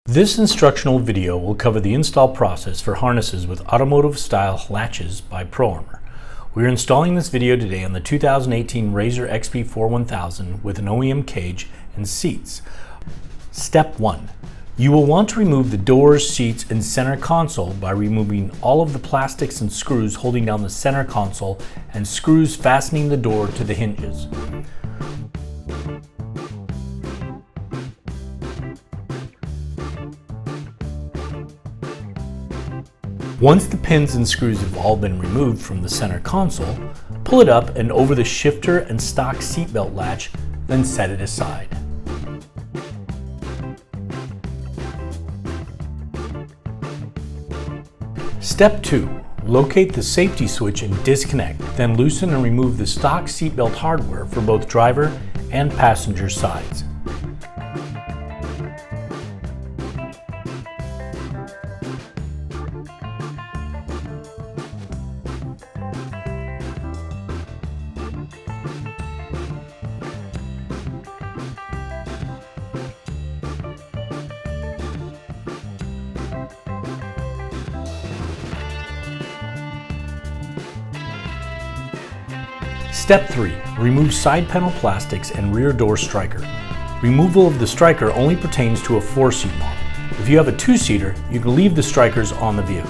This instructional video will cover the install process for harnesses with automotive-style latches by ProArmor. We are installing this video today on the 2018 Razor XP4 with an OEM cage and seats. Step 1. You will want to remove the doors, seats, and center console by removing all of the plastics and screws holding down the center console and screws fastening the door to the hinges. Once the pins and screws have all been removed from the center console, pull it up and over the shifter and stock seatbelt latch, then set it aside. Step 2. Locate the safety switch and disconnect, then loosen and remove the stock seatbelt hardware for both driver and passenger sides. Step 3. Remove side panel plastics and rear door striker. Removal of the striker only pertains to a 4-seat model. If you have a 2-seater, you can leave the strikers on the vehicle.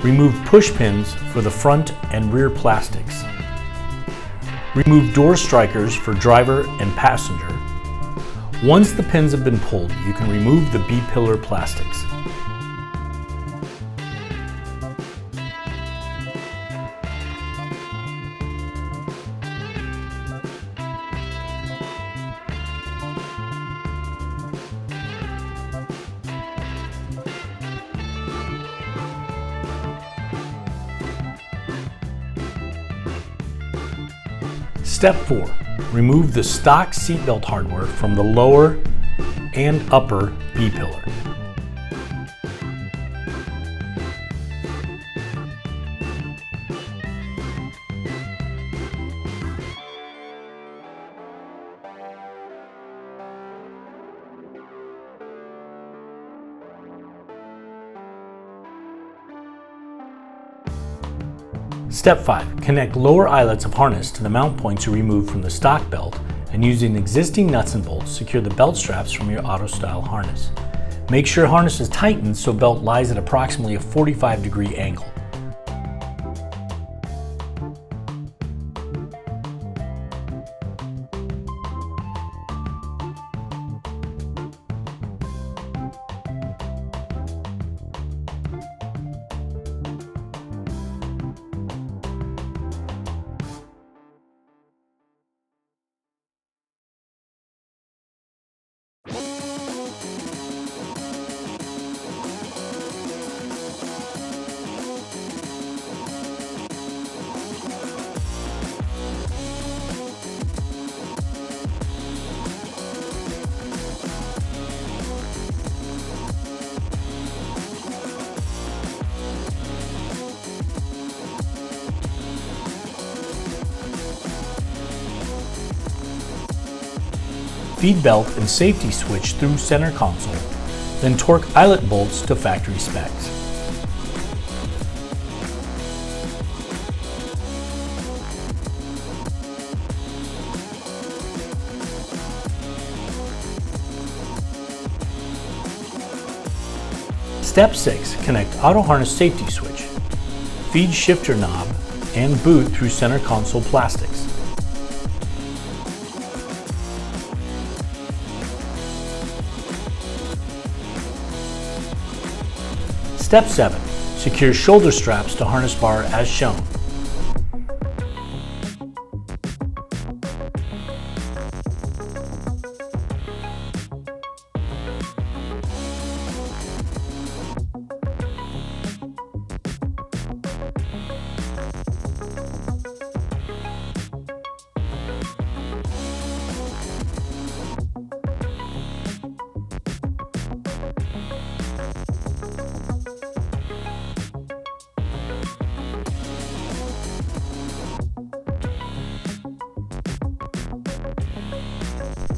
Remove push pins for the front and rear plastics. Remove door strikers for driver and passenger. Once the pins have been pulled, you can remove the B-pillar plastics. Step 4. Remove the stock seatbelt hardware from the lower and upper B-pillar. Step 5. Connect lower eyelets of harness to the mount points you removed from the stock belt and using existing nuts and bolts, secure the belt straps from your auto-style harness. Make sure harness is tightened so belt lies at approximately a 45-degree angle. Feed belt and safety switch through center console, then torque eyelet bolts to factory specs. Step 6. Connect auto harness safety switch. Feed shifter knob and boot through center console plastics. Step 7. Secure shoulder straps to harness bar as shown.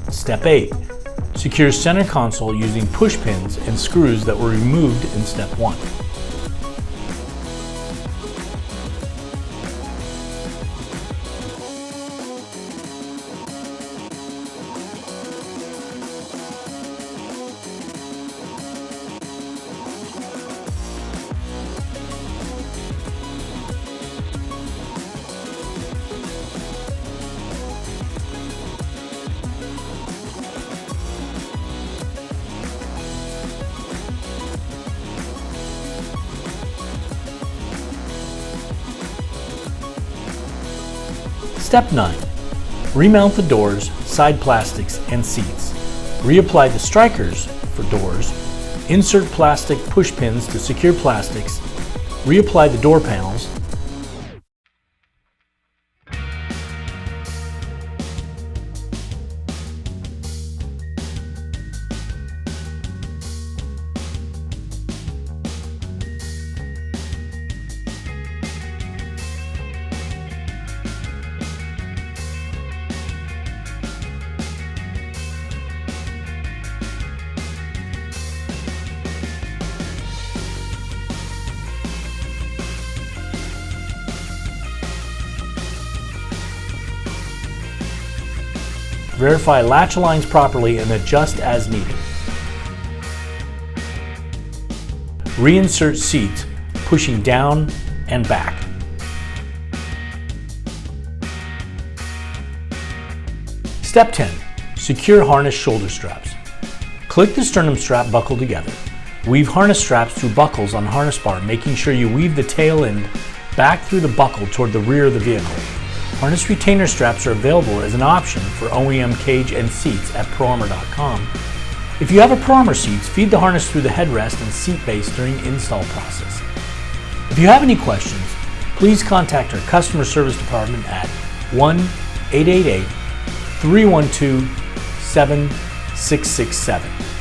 Step 8. Secure center console using push pins and screws that were removed in step 1. Step 9. Remount the doors, side plastics, and seats. Reapply the strikers for doors. Insert plastic push pins to secure plastics. Reapply the door panels. Verify latch aligns properly and adjust as needed. Reinsert seats, pushing down and back. Step 10. Secure harness shoulder straps. Click the sternum strap buckle together. Weave harness straps through buckles on harness bar, making sure you weave the tail end back through the buckle toward the rear of the vehicle. Harness retainer straps are available as an option for OEM cage and seats at ProArmor.com. If you have a ProArmor seats, feed the harness through the headrest and seat base during install process. If you have any questions, please contact our customer service department at 1-888-312-7667.